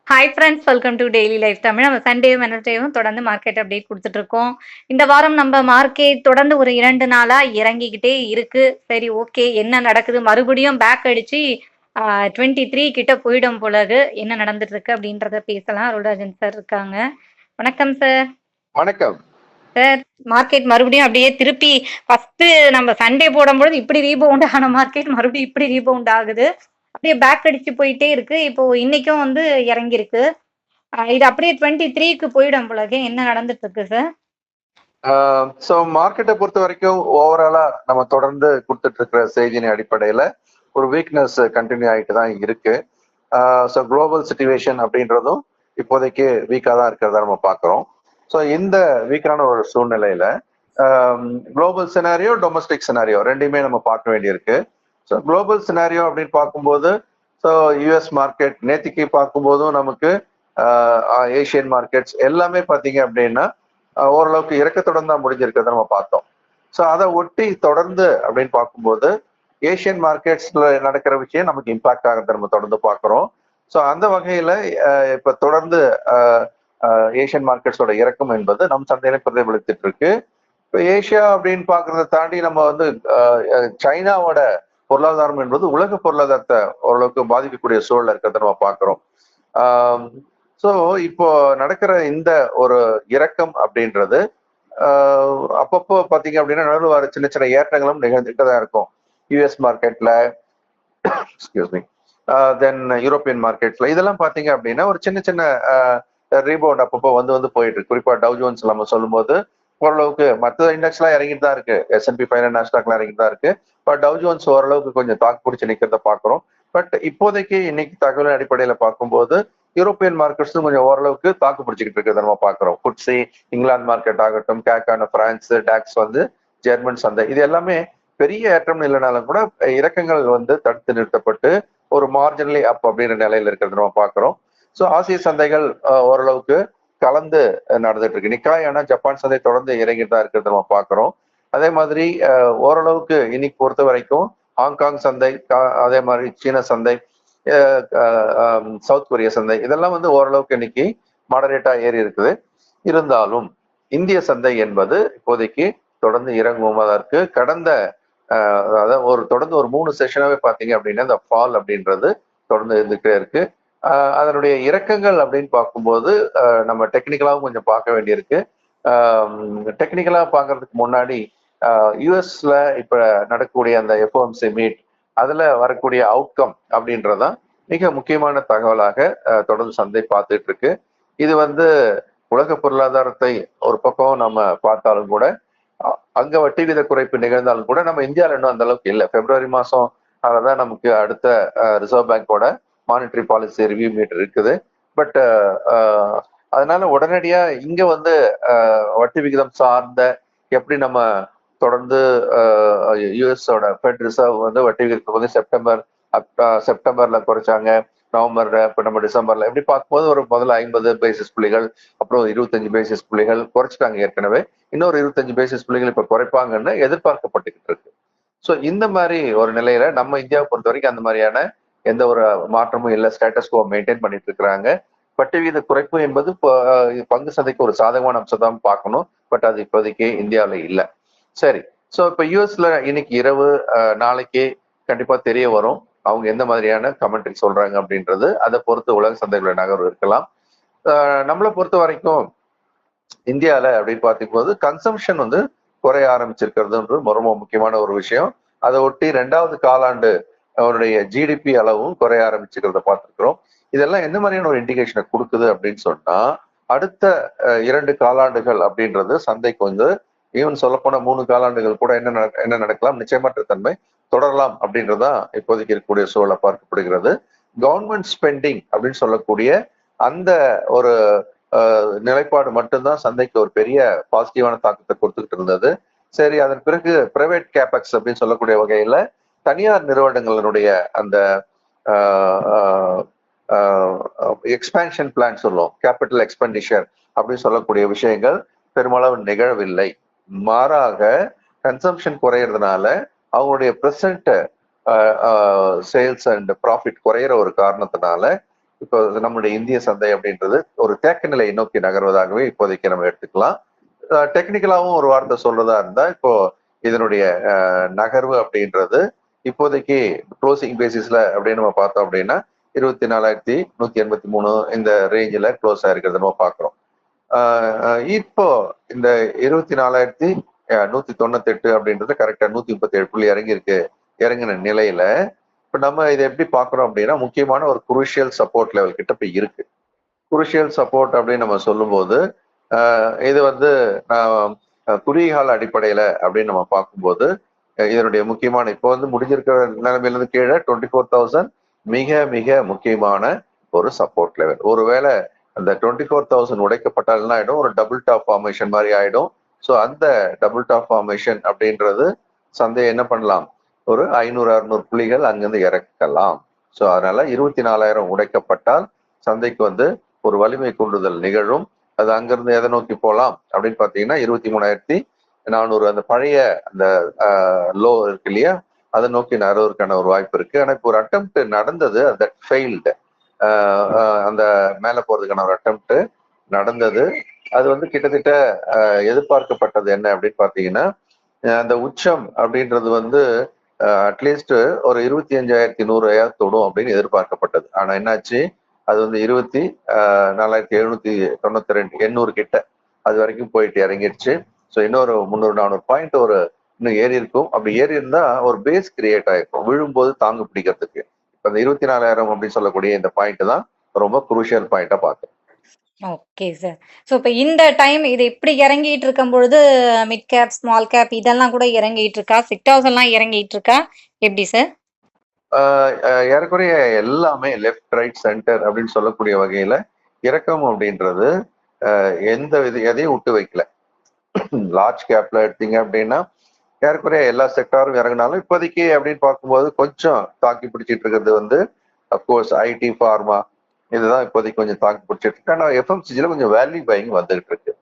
Hi friends, welcome to daily life Tamil. நம்ம Sunday வெனஸ்டேவும் தொடர்ந்து market update குடுத்துட்டு இருக்கோம். இந்த வாரம் நம்ம மார்க்கெட் தொடர்ந்து ஒரு 2 நாளா இறங்கிக்கிட்டே இருக்கு. சரி, ஓகே, என்ன நடக்குது? மறுபடியும் பேக் அடிச்சு 23 கிட்ட போயிடும் போலது. என்ன நடந்துட்டு இருக்கு அப்படின்றத பேசலாம். அருள்ராஜன் சார் இருக்காங்க. வணக்கம் சார். வணக்கம் சார், மார்க்கெட் மறுபடியும் அப்படியே திருப்பி ஃபர்ஸ்ட் நம்ம சண்டே போடும்பொழுது இப்படி ரீபவுண்ட் ஆன மார்க்கெட் மறுபடியும் இப்படி ரீபவுண்ட் ஆகுது. அப்படியே பேக் அடிச்சு போயிட்டே இருக்கு. இப்போ இன்னைக்கும் வந்து இறங்கியிருக்கு. இது அப்படியே 23க்கு போயிடும் போலக்கு. என்ன நடந்துட்டு இருக்கு சார்? ஸோ மார்க்கெட்டை பொறுத்த வரைக்கும் ஓவராலா நம்ம தொடர்ந்து கொடுத்துட்டு இருக்கிற செய்தியின் அடிப்படையில ஒரு வீக்னஸ் கண்டினியூ ஆகிட்டு தான் இருக்கு. ஸோ குளோபல் சிச்சுவேஷன் அப்படின்றதும் இப்போதைக்கு வீக்காக தான் இருக்கிறதா நம்ம பார்க்குறோம். ஸோ இந்த வீக்கான ஒரு சூழ்நிலையில குளோபல் சினாரியோ, டொமஸ்டிக் சினாரியோ ரெண்டையுமே நம்ம பார்க்க வேண்டியிருக்கு. ஸோ குளோபல் சினாரியோ அப்படின்னு பார்க்கும்போது, ஸோ யூஎஸ் மார்க்கெட் நேத்திக்கு பார்க்கும்போதும் நமக்கு ஏஷியன் மார்க்கெட்ஸ் எல்லாமே பார்த்தீங்க அப்படின்னா ஓரளவுக்கு இறக்கத்துடன் தான் முடிஞ்சிருக்கிறத நம்ம பார்த்தோம். ஸோ அதை ஒட்டி தொடர்ந்து அப்படின்னு பார்க்கும்போது ஏஷியன் மார்க்கெட்ஸ்ல நடக்கிற விஷயம் நமக்கு இம்பாக்ட் ஆகிறத நம்ம தொடர்ந்து பார்க்குறோம். ஸோ அந்த வகையில இப்ப தொடர்ந்து ஏஷியன் மார்க்கெட்ஸோட இறக்கம் என்பது நம் சந்தையில பிரதிபலித்துட்டு இருக்கு. இப்போ ஏஷியா அப்படின்னு பாக்குறத தாண்டி நம்ம வந்து சைனாவோட பொருளாதாரம் என்பது உலக பொருளாதாரத்தை ஓரளவுக்கு பாதிக்கக்கூடிய சூழல் இருக்கிறத நம்ம பார்க்கிறோம். ஸோ இப்போ நடக்கிற இந்த ஒரு இறக்கம் அப்படின்றது அப்பப்போ பார்த்தீங்க அப்படின்னா நடுவில் வர சின்ன சின்ன ஏற்றங்களும் நிகழ்ந்துட்டு தான் இருக்கும். யூஎஸ் மார்க்கெட்ல, எக்ஸ்கியூஸ் மீ, தென் யூரோப்பியன் மார்க்கெட்ஸ்ல இதெல்லாம் பார்த்தீங்க அப்படின்னா ஒரு சின்ன சின்ன ரீபவுண்ட் அப்பப்போ வந்து வந்து போயிட்டு இருக்கு. குறிப்பா டவ் ஜோன்ஸ் நம்ம சொல்லும்போது ஓரளவுக்கு மற்ற இண்டெக்ஸ் எல்லாம் இறங்கிட்டு தான் இருக்கு. S&P 500 நாஸ்டாக்லாம் இறங்கிட்டு தான் இருக்கு. பட் டவ் ஜோன்ஸ் ஓரளவுக்கு கொஞ்சம் தாக்கு பிடிச்சி நிக்கிறத பாக்குறோம். பட் இப்போதைக்கு இன்னைக்கு தகவல் அடிப்படையில பார்க்கும்போது யூரோப்பியன் மார்க்கெட்ஸும் கொஞ்சம் ஓரளவுக்கு தாக்கு பிடிச்சிக்கிட்டு இருக்கிறத நம்ம பாக்குறோம். FTSE இங்கிலாந்து மார்க்கெட் ஆகட்டும், கேக்கான பிரான்ஸ், டாக்ஸ் வந்து ஜெர்மன் சந்தை, இது எல்லாமே பெரிய ஏற்றம் இல்லைனாலும் கூட இறக்கங்கள் வந்து தடுத்து நிறுத்தப்பட்டு ஒரு மார்ஜினலி அப் அப்படின்ற நிலையில இருக்கிறத நம்ம பாக்குறோம். ஸோ ஆசிய சந்தைகள் ஓரளவுக்கு கலந்து நடந்துட்டு இருக்கு. நிக்காய் ஜப்பான் சந்தை தொடர்ந்து இறங்கிட்டு தான் இருக்கிறத நம்ம பாக்குறோம். அதே மாதிரி ஓரளவுக்கு இன்னைக்கு பொறுத்த வரைக்கும் ஹாங்காங் சந்தை, அதே மாதிரி சீன சந்தை, சவுத் கொரியா சந்தை, இதெல்லாம் வந்து ஓரளவுக்கு இன்னைக்கு மாடரேட்டா ஏறி இருக்குது. இருந்தாலும் இந்திய சந்தை என்பது இப்போதைக்கு தொடர்ந்து இறங்குவோமா தான் இருக்கு. கடந்த அதாவது தொடர்ந்து ஒரு 3 செஷனாவே பாத்தீங்க அப்படின்னா இந்த ஃபால் அப்படின்றது தொடர்ந்து இருந்துகிட்டே இருக்கு. அதனுடைய இறக்கங்கள் அப்படின்னு பார்க்கும்போது நம்ம டெக்னிக்கலாவும் கொஞ்சம் பார்க்க வேண்டியிருக்கு. டெக்னிக்கலா பார்க்கறதுக்கு முன்னாடி யூஎஸ்ல இப்ப நடக்கக்கூடிய அந்த FOMC மீட், அதுல வரக்கூடிய அவுட்கம் அப்படின்றதான் மிக முக்கியமான தகவலாக தொடர்ந்து சந்தை பார்த்துட்டு இருக்கு. இது வந்து உலக பொருளாதாரத்தை ஒரு பக்கம் நம்ம பார்த்தாலும் கூட அங்க வட்டி வித குறைப்பு நிகழ்ந்தாலும் கூட நம்ம இந்தியாவில் இன்னும் அந்த அளவுக்கு இல்லை. பிப்ரவரி மாசம் அதான் நமக்கு அடுத்த ரிசர்வ் பேங்கோட மானிட்டரி பாலிசி ரிவ்யூ மீட் இருக்குது. பட் அதனால உடனடியா இங்க வந்து வட்டி விகிதம் சார்ந்த எப்படி நம்ம தொடர்ந்து யூஎஸோட ஃபெட் ரிசர்வ் வந்து வட்டி விகிதத்துக்கு வந்து செப்டம்பர்ல குறைச்சாங்க, நவம்பர்ல, இப்ப நம்ம டிசம்பர்ல எப்படி பார்க்கும்போது ஒரு முதல்ல 50 பேசிஸ் புள்ளிகள், அப்புறம் 25 பேசிஸ் புள்ளிகள் குறைச்சிட்டாங்க. ஏற்கனவே இன்னொரு 25 பேசிஸ் புள்ளிகள் இப்ப குறைப்பாங்கன்னு எதிர்பார்க்கப்பட்டுக்கிட்டு இருக்கு. ஸோ இந்த மாதிரி ஒரு நிலையில நம்ம இந்தியாவை பொறுத்த வரைக்கும் அந்த மாதிரியான எந்த ஒரு மாற்றமும் இல்லை, ஸ்டேட்டஸ் கோ மெயின்டைன் பண்ணிட்டு இருக்கிறாங்க. வட்டி விகித குறைப்பு என்பது பங்கு சந்தைக்கு ஒரு சாதகமான அம்சம் தான் பார்க்கணும். பட் அது இப்போதைக்கு இந்தியாவில் இல்லை. சரி, ஸோ இப்போ யூஎஸ்ல இன்னைக்கு இரவு நாளைக்கு கண்டிப்பா தெரிய வரும் அவங்க எந்த மாதிரியான கமெண்ட்ரி சொல்றாங்க அப்படின்றது. அதை பொறுத்து உலக சந்தைகளோட நகர்வு இருக்கலாம். நம்மளை பொறுத்த வரைக்கும் இந்தியாவில் அப்படின்னு பார்க்கும்போது கன்சம்ஷன் வந்து குறைய ஆரம்பிச்சிருக்கிறதுன்றது ரொம்ப முக்கியமான ஒரு விஷயம். அதை ஒட்டி 2வது காலாண்டு அவருடைய ஜிடிபி அளவும் குறைய ஆரம்பிச்சுக்கிறத பார்த்துருக்கிறோம். இதெல்லாம் எந்த மாதிரியான ஒரு இண்டிகேஷனை கொடுக்குது அப்படின்னு சொன்னா, அடுத்த 2 காலாண்டுகள் அப்படின்றது சந்தைக்கு வந்து ஈவன் சொல்லப்போன 3 காலாண்டுகள் கூட என்ன நடக்கலாம், நிச்சயமற்ற தன்மை தொடரலாம் அப்படின்றதான் இப்போதைக்கு இருக்கக்கூடிய சூழலை பார்க்கப்படுகிறது. கவர்மெண்ட் ஸ்பெண்டிங் அப்படின்னு சொல்லக்கூடிய அந்த ஒரு நிலைப்பாடு மட்டும்தான் சந்தைக்கு ஒரு பெரிய பாசிட்டிவான தாக்கத்தை கொடுத்துக்கிட்டு இருந்தது. சரி, அதன் பிறகு பிரைவேட் கேபெக்ஸ் அப்படின்னு சொல்லக்கூடிய வகையில தனியார் நிறுவனங்களுடைய அந்த எக்ஸ்பேன்ஷன் பிளான் சொல்லுவோம், கேபிட்டல் எக்ஸ்பெண்டிச்சர் அப்படின்னு சொல்லக்கூடிய விஷயங்கள் பெருமளவு நிகழவில்லை. மாறாக கன்சம்ஷன் குறையறதுனால அவங்களுடைய பிரசன்ட் சேல்ஸ் அண்ட் ப்ராஃபிட் குறையிற ஒரு காரணத்தினால இப்போ நம்முடைய இந்திய சந்தை அப்படின்றது ஒரு தேக்க நிலையை நோக்கி நகர்வதாகவே இப்போதைக்கு நம்ம எடுத்துக்கலாம். டெக்னிக்கலாவும் ஒரு வார்த்தை சொல்றதா இருந்தா, இப்போ இதனுடைய நகர்வு அப்படின்றது இப்போதைக்கு க்ளோசிங் பேசிஸ்ல அப்படின்னு நம்ம பார்த்தோம் அப்படின்னா 24,183 இந்த ரேஞ்சில் க்ளோஸ் ஆயிருக்கிறத நம்ம பார்க்குறோம். இப்போ இந்த 24,198 அப்படின்றது கரெக்டா 137 புள்ளி இறங்கின நிலையில இப்ப நம்ம இதை எப்படி பாக்குறோம் அப்படின்னா முக்கியமான ஒரு குருஷியல் சப்போர்ட் லெவல் கிட்ட இப்ப இருக்கு. குருஷியல் சப்போர்ட் அப்படின்னு நம்ம சொல்லும்போது இது வந்து குறுகிய அடிப்படையில அப்படின்னு நம்ம பார்க்கும்போது இதனுடைய முக்கியமான இப்போ வந்து முடிஞ்சிருக்கிற நிலைமையில இருந்து கீழே 24,000 மிக மிக முக்கியமான ஒரு சப்போர்ட் லெவல். ஒருவேளை அந்த 24,000 உடைக்கப்பட்டால் என்ன ஆயிடும், ஒரு டபுள் டாப் ஃபார்மேஷன் மாதிரி ஆயிடும். ஸோ அந்த டபுள் டாப் ஃபார்மேஷன் அப்படின்றது சந்தையை என்ன பண்ணலாம், ஒரு 500-600 புள்ளிகள் அங்கிருந்து இறக்கலாம். ஸோ அதனால 24,000 உடைக்கப்பட்டால் சந்தைக்கு வந்து ஒரு வலிமை கூண்டுதல் நிகழும். அது அங்கிருந்து எதை நோக்கி போகலாம் அப்படின்னு பார்த்தீங்கன்னா 23,400 அந்த பழைய அந்த லோ இருக்கு இல்லையா, அதை நோக்கி நகர்வதற்கான ஒரு வாய்ப்பு இருக்கு. ஆனா இப்போ ஒரு அட்டெம்ப்ட் நடந்தது, தட் ஃபெயில்டு. அந்த மேல போறதுக்கான ஒரு அட்டெம்ப்ட் நடந்தது. அது வந்து கிட்டத்தட்ட எதிர்பார்க்கப்பட்டது என்ன அப்படின்னு பார்த்தீங்கன்னா, அந்த உச்சம் அப்படின்றது வந்து அட்லீஸ்ட் ஒரு 25,100 தொடும் அப்படின்னு எதிர்பார்க்கப்பட்டது. ஆனா என்னாச்சு, அது வந்து 24,792 கிட்ட அது வரைக்கும் போயிட்டு இறங்கிடுச்சு. ஸோ இன்னொரு 300-400 பாயிண்ட் ஒரு இன்னும் ஏறி இருக்கும். அப்படி ஏறி இருந்தா ஒரு பேஸ் கிரியேட் ஆயிருக்கும் விழும்போது தாங்கு பிடிக்கிறதுக்கு. இப்போ இந்த 24,000 அப்படின்னு சொல்லக்கூடிய இந்த பாயிண்ட் தான் ரொம்ப குரூஷியல் பாயிண்டா பார்க்குறேன். Okay sir. ஸோ இப்போ இந்த டைம் இது இப்படி இறங்கிட்டு இருக்கும் பொழுது மிட் கேப், ஸ்மால் கேப் இதெல்லாம் கூட இறங்கிட்டு இருக்கா? செக்டார்ஸ் எல்லாம் இறங்கிட்டு இருக்கா? எப்படி சார்? ஏறக்குறைய எல்லாமே லெஃப்ட் ரைட் சென்டர் அப்படின்னு சொல்லக்கூடிய வகையில இறக்கம் அப்படின்றது எதையும் விட்டு வைக்கல. லார்ஜ் கேப்ல எடுத்தீங்க அப்படின்னா ஏறக்குறைய எல்லா செக்டாரும் இறங்கினாலும் இப்போதைக்கு அப்படின்னு பார்க்கும்போது கொஞ்சம் தாக்கி பிடிச்சிட்டு இருக்கிறது வந்து அப்கோர்ஸ் ஐடி, ஃபார்மா இதுதான் இப்போதைக்கு கொஞ்சம் தாக்கி பிடிச்சிட்டு இருக்கு. ஆனால் எஃப்எம்சிஜில கொஞ்சம் வேல்யூ பையிங் வந்துகிட்டு இருக்கு.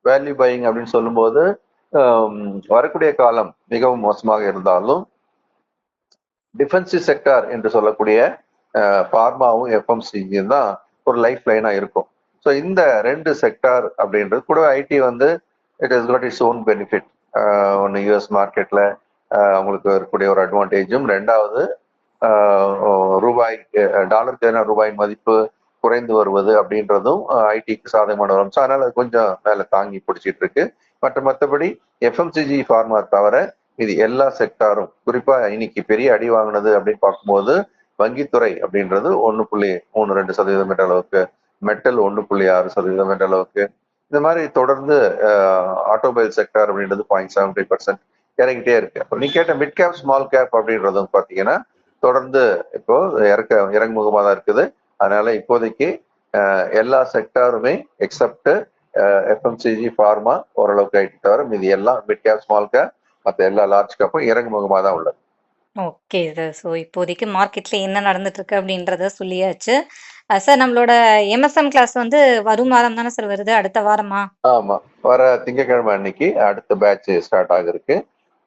வேல்யூ பையிங் அப்படின்னு சொல்லும்போது வரக்கூடிய காலம் மிகவும் மோசமாக இருந்தாலும் டிஃபென்சிவ் செக்டார் என்று சொல்லக்கூடிய ஃபார்மாவும் எஃப்எம்சிஜியும் தான் ஒரு லைஃப் லைனா இருக்கும். ஸோ இந்த ரெண்டு செக்டார் அப்படின்றது கூட ஐடி வந்து it is got its own benefit. ஒன்று யூஎஸ் மார்க்கெட்ல அவங்களுக்கு இருக்கக்கூடிய ஒரு அட்வான்டேஜும், ரெண்டாவது ரூபாய் டாலருக்கு எதிரான ரூபாயின் மதிப்பு குறைந்து வருவது அப்படின்றதும் ஐடிக்கு சாதகமான வரும். ஸோ அதனால கொஞ்சம் மேலே தாங்கி பிடிச்சிட்டு இருக்கு. மற்றபடி எஃப்எம்சிஜி ஃபார்மா தவிர இது எல்லா செக்டாரும் குறிப்பா இன்னைக்கு பெரிய அடி வாங்கினது அப்படின்னு பார்க்கும்போது வங்கித்துறை அப்படின்றது 1.32% என்ற அளவுக்கு, மெட்டல் 1.6% என்ற அளவுக்கு, இந்த மாதிரி தொடர்ந்து ஆட்டோமொபைல் செக்டார் அப்படின்றது 0.75% இறங்கிட்டே இருக்கு. அப்போ நீ கேட்ட மிட் கேப், ஸ்மால் கேப் அப்படின்றதும் பார்த்தீங்கன்னா தொடர்ந்து இப்போ இறங்குமுகமாக தான் இருக்குது. அதனால இப்போதைக்கு எல்லா செக்டாருமே எக்ஸப்ட் எஃப்எம்சிஜி, ஃபார்மா ஓரளவுக்கு ஆயிட்டு தவிர மீதி எல்லாம் மிட் கேப், ஸ்மால் கேப் மற்ற எல்லா லார்ஜ் கேப்பும் இறங்குமுகமாக தான் உள்ளது. Okay sir. ஸோ இப்போதைக்கு மார்க்கெட்ல என்ன நடந்துட்டு இருக்கு அப்படின்றத சொல்லியாச்சு. சார் நம்மளோட எம்எஸ்எம் கிளாஸ் வந்து வரும் வாரம் தானே சார் வருது? அடுத்த வாரமா? ஆமா, வர திங்கட்கிழமை அன்னைக்கு அடுத்த பேட்ச் ஸ்டார்ட் ஆகிருக்கு.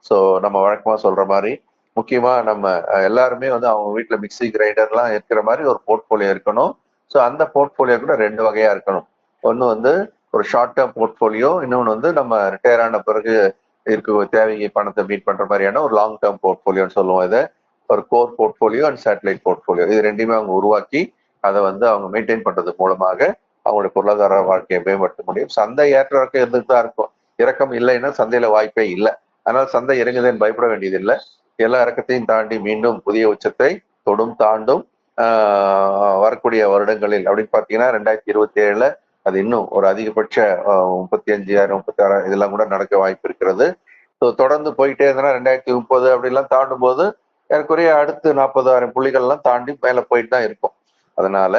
ஸோ நம்ம வழக்கமா சொல்ற மாதிரி முக்கியமா நம்ம எல்லாருமே வந்து அவங்க வீட்டுல மிக்சி கிரைண்டர்லாம் இருக்கிற மாதிரி ஒரு போர்ட்போலியோ இருக்கணும். ஸோ அந்த போர்ட்போலியோ கூட ரெண்டு வகையா இருக்கணும். ஒன்று வந்து ஒரு ஷார்ட் டேர்ம் போர்ட்போலியோ, இன்னொன்று வந்து நம்ம ரிட்டையர் ஆன பிறகு இருக்க தேவையை பணத்தை மீட் பண்ற மாதிரியான ஒரு லாங் டேர்ம் போர்ட்போலியோன்னு சொல்லுவோம். இதை ஒரு core portfolio and satellite portfolio, இது ரெண்டுமே அவங்க உருவாக்கி அதை வந்து அவங்க மெயின்டைன் பண்றது மூலமாக அவங்களுடைய பொருளாதார வாழ்க்கையை மேம்படுத்த முடியும். சந்தை ஏற்ற இறக்கம் இருந்துட்டு தான் இருக்கும். இறக்கம் இல்லைன்னா சந்தையில வாய்ப்பே இல்லை. அதனால சந்தை இறங்குதுன்னு பயப்பட வேண்டியதில்லை. எல்லா இறக்கத்தையும் தாண்டி மீண்டும் புதிய உச்சத்தை தாண்டும் வரக்கூடிய வருடங்களில் அப்படின்னு பார்த்தீங்கன்னா 2027 அது இன்னும் ஒரு அதிகபட்ச 35,000, 36,000 இதெல்லாம் கூட நடக்க வாய்ப்பு இருக்கிறது. ஸோ தொடர்ந்து போயிட்டே இருந்தனா 2030 அப்படிலாம் தாண்டும் போது ஏற்குறைய அடுத்து 40,000 புள்ளிகள்லாம் தாண்டி மேலே போயிட்டு தான் இருக்கும். அதனால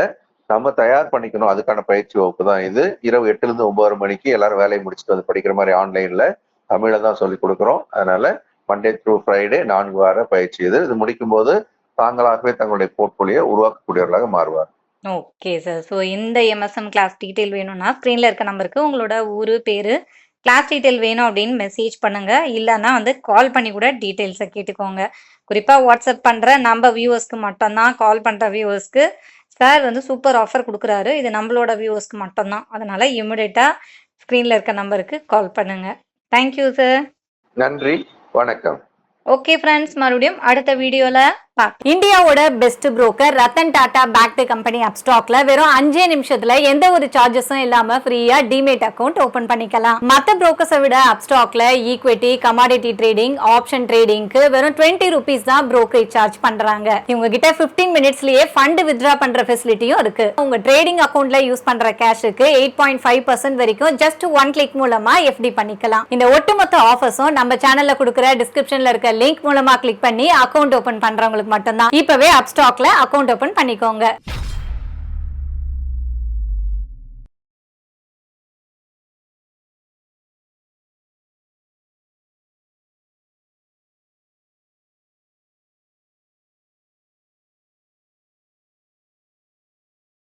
நம்ம தயார் பண்ணிக்கணும். அதுக்கான பயிற்சி வகுப்பு தான் இது. இரவு 8லிருந்து 9 மணிக்கு எல்லாரும் வேலையை முடிச்சுட்டு வந்து படிக்கிற மாதிரி ஆன்லைன்ல தமிழை தான் சொல்லி கொடுக்குறோம். அதனால மண்டே த்ரூ ஃப்ரைடே 4 வார பயிற்சி இது. இது முடிக்கும் போது தாங்களாகவே தங்களுடைய போர்ட்போலியோ உருவாக்கக்கூடியவர்களாக மாறுவார். Okay sir. ஸோ இந்த எம்எஸ்எம் கிளாஸ் டீட்டெயில் வேணும்னா ஸ்க்ரீன்ல இருக்க நம்பருக்கு உங்களோட ஊரு, பேரு, கிளாஸ் டீட்டெயில் வேணும் அப்படின்னு மெசேஜ் பண்ணுங்க. இல்லைன்னா வந்து கால் பண்ணி கூட டீட்டெயில்ஸை கேட்டுக்கோங்க. குறிப்பாக வாட்ஸ்அப் பண்ணுற நம்ம வியூவர்ஸ்க்கு மட்டும்தான், கால் பண்ணுற வியூவர்ஸ்க்கு சார் வந்து சூப்பர் ஆஃபர் குடுக்குறாரு. இது நம்மளோட வியூவர்ஸ்க்கு மட்டும் தான். அதனால இமிடியேட்டா ஸ்க்ரீன்ல இருக்க நம்பருக்கு கால் பண்ணுங்க. Thank you sir. நன்றி, வணக்கம். ஓகே ஃப்ரெண்ட்ஸ், மறுபடியும் அடுத்த வீடியோல இந்தியாவோட best broker Ratan Tata backed company அப்ஸ்டாக்ல வெறும் 5 நிமிஷத்துல எந்த ஒரு சார்ஜஸும் இல்லாம ஃப்ரீயா டிமேட் அக்கவுண்ட் ஓபன் பண்ணிக்கலாம். மத்த புரோக்கர்ஸை விட அப்ஸ்டாக்ல ஈக்விட்டி, கமாடிட்டி ட்ரேடிங், ஆப்ஷன் ட்ரேடிங்க்கு வெறும் 20 rupees தான் brokerage சார்ஜ் பண்றாங்க. இவங்க கிட்ட 15 மினிட்ஸ்லயே ஃபண்ட் வித்ட்ரா பண்ற ஃபெசிலிட்டியும் இருக்கு. உங்க ட்ரேடிங் அக்கவுண்ட்ல யூஸ் பண்ற கேஷுக்கு 8.5% வரைக்கும் ஜஸ்ட் 1 கிளிக் மூலமா FD பண்ணிக்கலாம். இந்த ஒட்டுமொத்த ஆஃபர்ஸும் நம்ம சேனல்ல கொடுக்குற டிஸ்கிரிப்ஷன்ல இருக்க லிங்க் மூலமா கிளிக் பண்ணி அக்கவுண்ட் ஓபன் பண்றவங்களுக்கு மட்டும்தான். இப்பவே அப்ஸ்டாக்ல அக்கவுண்ட் ஓபன் பண்ணிக்கோங்க.